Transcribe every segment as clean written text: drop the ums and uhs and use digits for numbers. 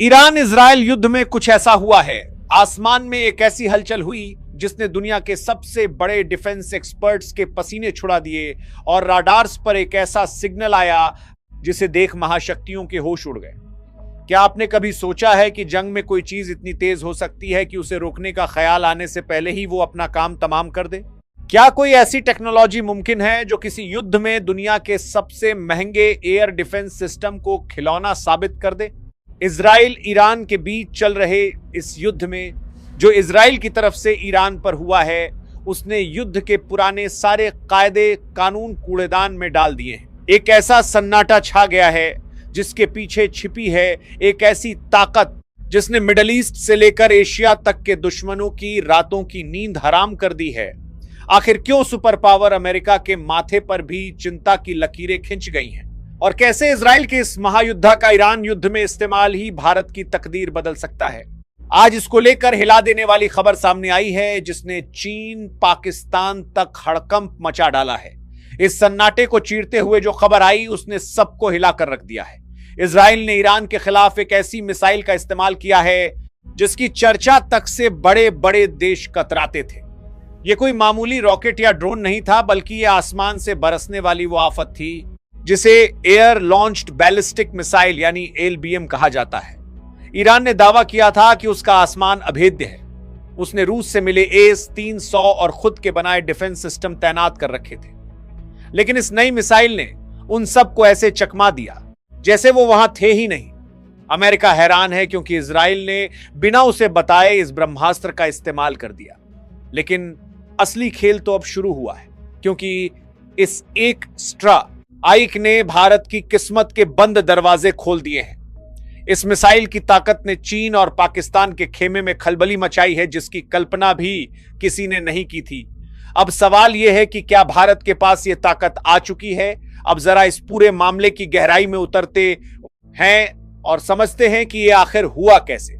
Iran Israel युद्ध में कुछ ऐसा हुआ है। आसमान में एक ऐसी हलचल हुई जिसने दुनिया के सबसे बड़े डिफेंस एक्सपर्ट्स के पसीने छुड़ा दिए और राडार्स पर एक ऐसा सिग्नल आया जिसे देख महाशक्तियों के होश उड़ गए। क्या आपने कभी सोचा है कि जंग में कोई चीज इतनी तेज हो सकती है कि उसे रोकने का ख्याल आने से पहले ही वो अपना काम तमाम कर दे? क्या कोई ऐसी टेक्नोलॉजी मुमकिन है जो किसी युद्ध में दुनिया के सबसे महंगे एयर डिफेंस सिस्टम को खिलौना साबित कर दे? इजराइल ईरान के बीच चल रहे इस युद्ध में जो इजराइल की तरफ से ईरान पर हुआ है, उसने युद्ध के पुराने सारे कायदे कानून कूड़ेदान में डाल दिए हैं। एक ऐसा सन्नाटा छा गया है जिसके पीछे छिपी है एक ऐसी ताकत जिसने मिडल ईस्ट से लेकर एशिया तक के दुश्मनों की रातों की नींद हराम कर दी है। आखिर क्यों सुपर पावर अमेरिका के माथे पर भी चिंता की लकीरें खिंच गई हैं? और कैसे इजराइल के इस महायुद्ध का ईरान युद्ध में इस्तेमाल ही भारत की तकदीर बदल सकता है? आज इसको लेकर हिला देने वाली खबर सामने आई है जिसने चीन पाकिस्तान तक हड़कंप मचा डाला है। इस सन्नाटे को चीरते हुए जो खबर आई उसने सबको हिला कर रख दिया है। इजराइल ने ईरान के खिलाफ एक ऐसी मिसाइल का इस्तेमाल किया है जिसकी चर्चा तक से बड़े बड़े देश कतराते थे। यह कोई मामूली रॉकेट या ड्रोन नहीं था, बल्कि यह आसमान से बरसने वाली वो आफत थी जिसे एयर लॉन्च्ड बैलिस्टिक मिसाइल यानी एलबीएम कहा जाता है। ईरान ने दावा किया था कि उसका आसमान अभेद्य है। उसने रूस से मिले एस-300 और खुद के बनाए डिफेंस सिस्टम तैनात कर रखे थे, लेकिन इस नई मिसाइल ने उन सबको ऐसे चकमा दिया जैसे वो वहां थे ही नहीं। अमेरिका हैरान है क्योंकि इजराइल ने बिना उसे बताए इस ब्रह्मास्त्र का इस्तेमाल कर दिया। लेकिन असली खेल तो अब शुरू हुआ है, क्योंकि इस एक स्ट्राइक ने भारत की किस्मत के बंद दरवाजे खोल दिए हैं। इस मिसाइल की ताकत ने चीन और पाकिस्तान के खेमे में खलबली मचाई है जिसकी कल्पना भी किसी ने नहीं की थी। अब सवाल यह है कि क्या भारत के पास यह ताकत आ चुकी है? अब जरा इस पूरे मामले की गहराई में उतरते हैं और समझते हैं कि यह आखिर हुआ कैसे।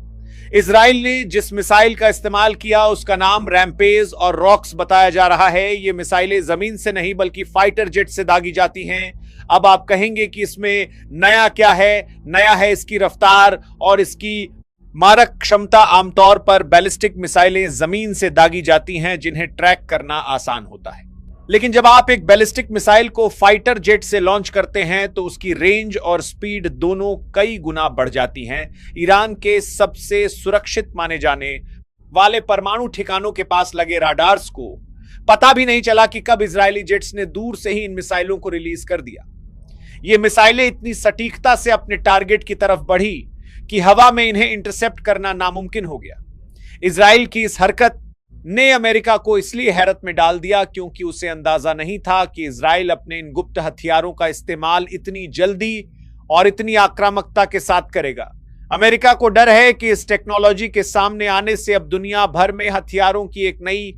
इजराइल ने जिस मिसाइल का इस्तेमाल किया उसका नाम रैम्पेज और रॉक्स बताया जा रहा है। ये मिसाइलें जमीन से नहीं बल्कि फाइटर जेट से दागी जाती हैं। अब आप कहेंगे कि इसमें नया क्या है? नया है इसकी रफ्तार और इसकी मारक क्षमता। आमतौर पर बैलिस्टिक मिसाइलें जमीन से दागी जाती हैं जिन्हें ट्रैक करना आसान होता है, लेकिन जब आप एक बैलिस्टिक मिसाइल को फाइटर जेट से लॉन्च करते हैं तो उसकी रेंज और स्पीड दोनों कई गुना बढ़ जाती हैं। ईरान के सबसे सुरक्षित माने जाने वाले परमाणु ठिकानों के पास लगे राडार्स को पता भी नहीं चला कि कब इजरायली जेट्स ने दूर से ही इन मिसाइलों को रिलीज कर दिया। ये मिसाइलें इतनी सटीकता से अपने टारगेट की तरफ बढ़ी कि हवा में इन्हें इंटरसेप्ट करना नामुमकिन हो गया। इजराइल की इस हरकत ने अमेरिका को इसलिए हैरत में डाल दिया क्योंकि उसे अंदाजा नहीं था कि इजराइल अपने इन गुप्त हथियारों का इस्तेमाल इतनी जल्दी और इतनी आक्रामकता के साथ करेगा। अमेरिका को डर है कि इस टेक्नोलॉजी के सामने आने से अब दुनिया भर में हथियारों की एक नई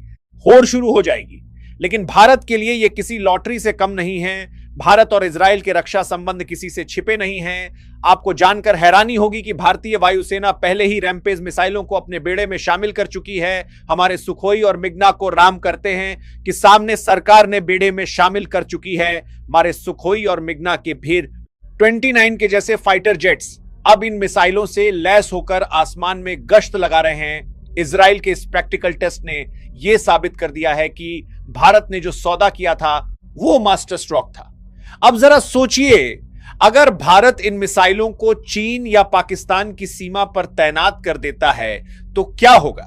होड़ शुरू हो जाएगी। लेकिन भारत के लिए यह किसी लॉटरी से कम नहीं है। भारत और इजराइल के रक्षा संबंध किसी से छिपे नहीं हैं। आपको जानकर हैरानी होगी कि भारतीय वायुसेना पहले ही रैम्पेज मिसाइलों को अपने बेड़े में शामिल कर चुकी है। हमारे सुखोई और मिग्ना को राम करते हैं कि सामने सरकार ने बेड़े में शामिल कर चुकी है। हमारे सुखोई और मिग्ना के फिर 29 के जैसे फाइटर जेट्स अब इन मिसाइलों से लैस होकर आसमान में गश्त लगा रहे हैं। इजराइल के इस प्रैक्टिकल टेस्ट ने यह साबित कर दिया है कि भारत ने जो सौदा किया था वो मास्टर स्ट्रोक था। अब जरा सोचिए, अगर भारत इन मिसाइलों को चीन या पाकिस्तान की सीमा पर तैनात कर देता है तो क्या होगा?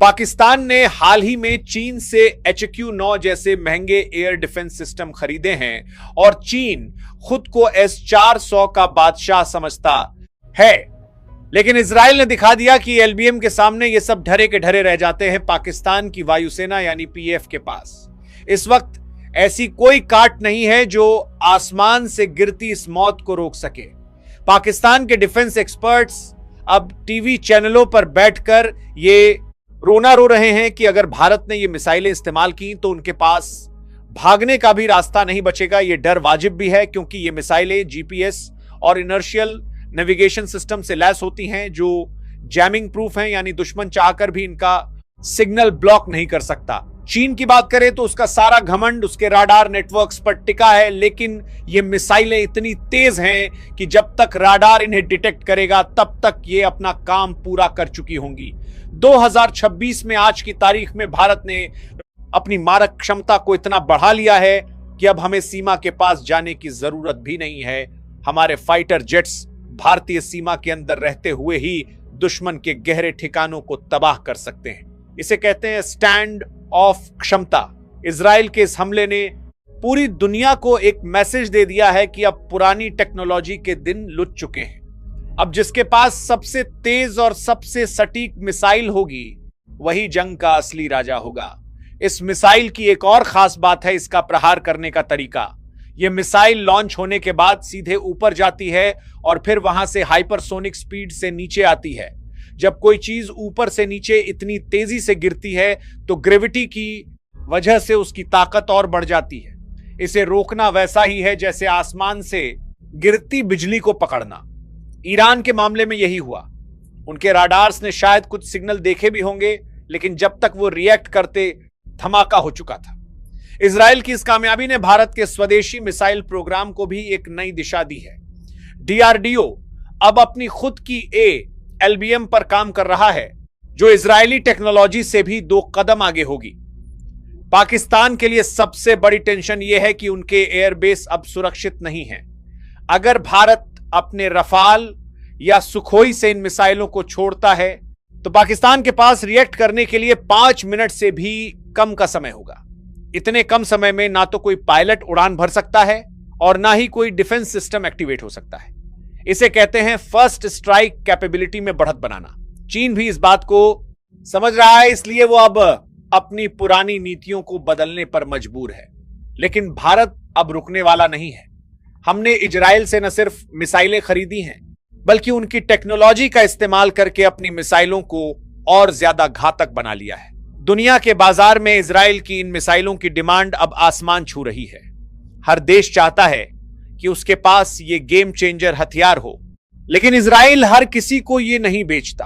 पाकिस्तान ने हाल ही में चीन से HQ-9 जैसे महंगे एयर डिफेंस सिस्टम खरीदे हैं और चीन खुद को S-400 का बादशाह समझता है, लेकिन इजराइल ने दिखा दिया कि एलबीएम के सामने ये सब ढरे के ढरे रह जाते हैं पाकिस्तान की वायुसेना यानी पीएफ के पास। इस वक्त ऐसी कोई काट नहीं है जो आसमान से गिरती इस मौत को रोक सके। पाकिस्तान के डिफेंस एक्सपर्ट्स अब टीवी चैनलों पर बैठकर ये रोना रो रहे हैं कि अगर भारत ने ये मिसाइलें इस्तेमाल की तो उनके पास भागने का भी रास्ता नहीं बचेगा। ये डर वाजिब भी है क्योंकि ये मिसाइलें जीपीएस और इनर्शियल नेविगेशन सिस्टम से लैस होती हैं जो जैमिंग प्रूफ हैं, यानी दुश्मन चाहकर भी इनका सिग्नल ब्लॉक नहीं कर सकता। चीन की बात करें तो उसका सारा घमंड उसके राडार नेटवर्क्स पर टिका है, लेकिन ये मिसाइलें इतनी तेज हैं कि जब तक राडार इन्हें डिटेक्ट करेगा तब तक ये अपना काम पूरा कर चुकी होंगी। 2026 में आज की तारीख में भारत ने अपनी मारक क्षमता को इतना बढ़ा लिया है कि अब हमें सीमा के पास जाने की जरूरत भी नहीं है। हमारे फाइटर जेट्स भारतीय सीमा के अंदर रहते हुए ही दुश्मन के गहरे ठिकानों को तबाह कर सकते हैं। इसे कहते हैं स्टैंड ऑफ क्षमता। इजराइल के इस हमले ने पूरी दुनिया को एक मैसेज दे दिया है कि अब पुरानी टेक्नोलॉजी के दिन लुट चुके हैं। अब जिसके पास सबसे तेज और सबसे सटीक मिसाइल होगी वही जंग का असली राजा होगा। इस मिसाइल की एक और खास बात है इसका प्रहार करने का तरीका। यह मिसाइल लॉन्च होने के बाद सीधे ऊपर जाती है और फिर वहां से हाइपरसोनिक स्पीड से नीचे आती है। जब कोई चीज ऊपर से नीचे इतनी तेजी से गिरती है तो ग्रेविटी की वजह से उसकी ताकत और बढ़ जाती है। इसे रोकना वैसा ही है जैसे आसमान से गिरती बिजली को पकड़ना। ईरान के मामले में यही हुआ। उनके राडार्स ने शायद कुछ सिग्नल देखे भी होंगे, लेकिन जब तक वो रिएक्ट करते धमाका हो चुका था। इजराइल की इस कामयाबी ने भारत के स्वदेशी मिसाइल प्रोग्राम को भी एक नई दिशा दी है। डीआरडीओ अब अपनी खुद की LBM पर काम कर रहा है, जो इजरायली टेक्नोलॉजी से भी 2 कदम आगे होगी। पाकिस्तान के लिए सबसे बड़ी टेंशन यह है कि उनके एयरबेस अब सुरक्षित नहीं है। अगर भारत अपने रफाल या सुखोई से इन मिसाइलों को छोड़ता है तो पाकिस्तान के पास रिएक्ट करने के लिए 5 मिनट से भी कम का समय होगा। इतने कम समय में ना तो कोई पायलट उड़ान भर सकता है और ना ही कोई डिफेंस सिस्टम एक्टिवेट हो सकता है। इसे कहते हैं फर्स्ट स्ट्राइक कैपेबिलिटी में बढ़त बनाना। चीन भी इस बात को समझ रहा है, इसलिए वो अब अपनी पुरानी नीतियों को बदलने पर मजबूर है। लेकिन भारत अब रुकने वाला नहीं है। हमने इजराइल से न सिर्फ मिसाइलें खरीदी हैं, बल्कि उनकी टेक्नोलॉजी का इस्तेमाल करके अपनी मिसाइलों को और ज्यादा घातक बना लिया है। दुनिया के बाजार में इजराइल की इन मिसाइलों की डिमांड अब आसमान छू रही है। हर देश चाहता है कि उसके पास ये गेम चेंजर हथियार हो, लेकिन इजराइल हर किसी को ये नहीं बेचता।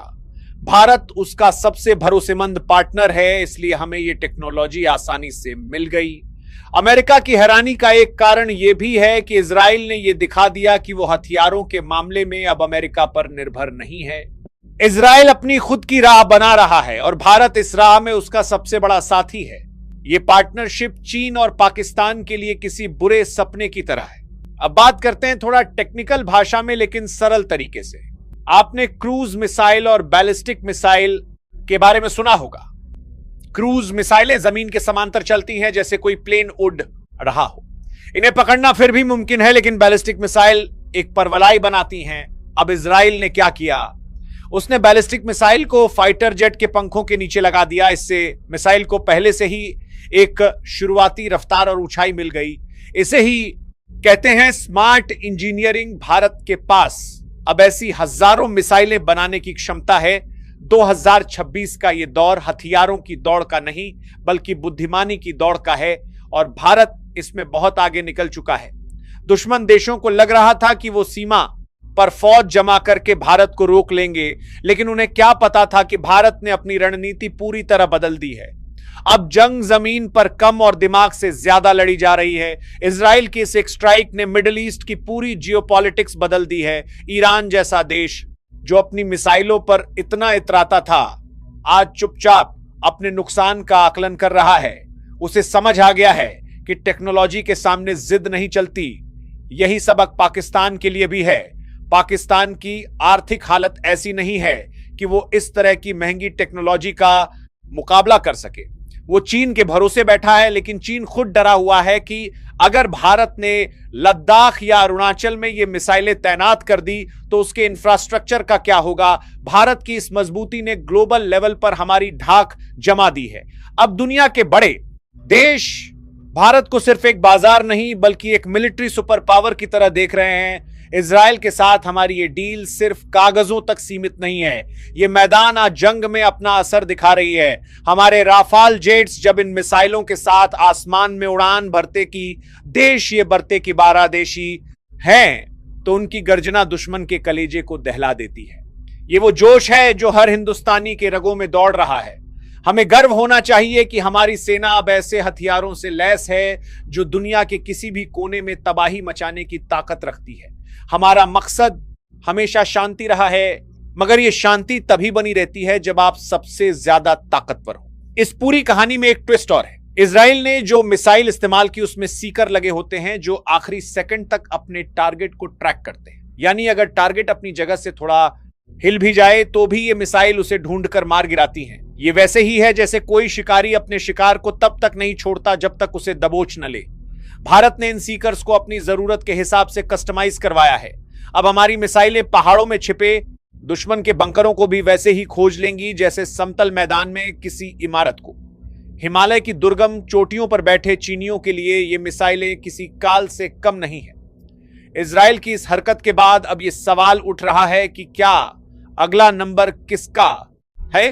भारत उसका सबसे भरोसेमंद पार्टनर है, इसलिए हमें ये टेक्नोलॉजी आसानी से मिल गई। अमेरिका की हैरानी का एक कारण यह भी है कि इजराइल ने यह दिखा दिया कि वो हथियारों के मामले में अब अमेरिका पर निर्भर नहीं है। इजराइल अपनी खुद की राह बना रहा है और भारत इस राह में उसका सबसे बड़ा साथी है। यह पार्टनरशिप चीन और पाकिस्तान के लिए किसी बुरे सपने की तरह है। अब बात करते हैं थोड़ा टेक्निकल भाषा में, लेकिन सरल तरीके से। आपने क्रूज मिसाइल और बैलिस्टिक मिसाइल के बारे में सुना होगा। क्रूज मिसाइलें जमीन के समांतर चलती हैं, जैसे कोई प्लेन उड़ रहा हो। इन्हें पकड़ना फिर भी मुमकिन है, लेकिन बैलिस्टिक मिसाइल एक परवलाई बनाती हैं। अब इजराइल ने क्या किया, उसने बैलिस्टिक मिसाइल को फाइटर जेट के पंखों के नीचे लगा दिया। इससे मिसाइल को पहले से ही एक शुरुआती रफ्तार और ऊंचाई मिल गई। इसे ही कहते हैं स्मार्ट इंजीनियरिंग। भारत के पास अब ऐसी हजारों मिसाइलें बनाने की क्षमता है। 2026 का यह दौर हथियारों की दौड़ का नहीं, बल्कि बुद्धिमानी की दौड़ का है और भारत इसमें बहुत आगे निकल चुका है। दुश्मन देशों को लग रहा था कि वो सीमा पर फौज जमा करके भारत को रोक लेंगे, लेकिन उन्हें क्या पता था कि भारत ने अपनी रणनीति पूरी तरह बदल दी है। अब जंग जमीन पर कम और दिमाग से ज्यादा लड़ी जा रही है। इजराइल की इस एक स्ट्राइक ने मिडिल ईस्ट की पूरी जियोपॉलिटिक्स बदल दी है। ईरान जैसा देश जो अपनी मिसाइलों पर इतना इतराता था, आज चुपचाप अपने नुकसान का आकलन कर रहा है। उसे समझ आ गया है कि टेक्नोलॉजी के सामने जिद नहीं चलती। यही सबक पाकिस्तान के लिए भी है। पाकिस्तान की आर्थिक हालत ऐसी नहीं है कि वो इस तरह की महंगी टेक्नोलॉजी का मुकाबला कर सके। वो चीन के भरोसे बैठा है, लेकिन चीन खुद डरा हुआ है कि अगर भारत ने लद्दाख या अरुणाचल में ये मिसाइलें तैनात कर दी तो उसके इंफ्रास्ट्रक्चर का क्या होगा। भारत की इस मजबूती ने ग्लोबल लेवल पर हमारी धाक जमा दी है। अब दुनिया के बड़े देश भारत को सिर्फ एक बाजार नहीं, बल्कि एक मिलिट्री सुपर पावर की तरह देख रहे हैं। इजराइल के साथ हमारी ये डील सिर्फ कागजों तक सीमित नहीं है, ये मैदान आज जंग में अपना असर दिखा रही है। हमारे राफाल जेट्स जब इन मिसाइलों के साथ आसमान में उड़ान भरते की देश ये बरते की बारादेशी हैं, तो उनकी गर्जना दुश्मन के कलेजे को दहला देती है। ये वो जोश है जो हर हिंदुस्तानी के रगों में दौड़ रहा है। हमें गर्व होना चाहिए कि हमारी सेना अब ऐसे हथियारों से लैस है जो दुनिया के किसी भी कोने में तबाही मचाने की ताकत रखती है। हमारा मकसद हमेशा शांति रहा है, मगर यह शांति तभी बनी रहती है जब आप सबसे ज्यादा ताकतवर हो। इस पूरी कहानी में एक ट्विस्ट और है। इजराइल ने जो मिसाइल इस्तेमाल की उसमें सीकर लगे होते हैं जो आखिरी सेकंड तक अपने टारगेट को ट्रैक करते हैं। यानी अगर टारगेट अपनी जगह से थोड़ा हिल भी जाए तो भी ये मिसाइल उसे ढूंढकर मार गिराती हैं। ये वैसे ही है जैसे कोई शिकारी अपने शिकार को तब तक नहीं छोड़ता जब तक उसे दबोच न ले। भारत ने इन सीकर्स को अपनी जरूरत के हिसाब से कस्टमाइज करवाया है। अब हमारी मिसाइलें पहाड़ों में छिपे दुश्मन के बंकरों को भी वैसे ही खोज लेंगी जैसे समतल मैदान में किसी इमारत को। हिमालय की दुर्गम चोटियों पर बैठे चीनियों के लिए ये मिसाइलें किसी काल से कम नहीं है। इजराइल की इस हरकत के बाद अब ये सवाल उठ रहा है कि क्या अगला नंबर किसका है?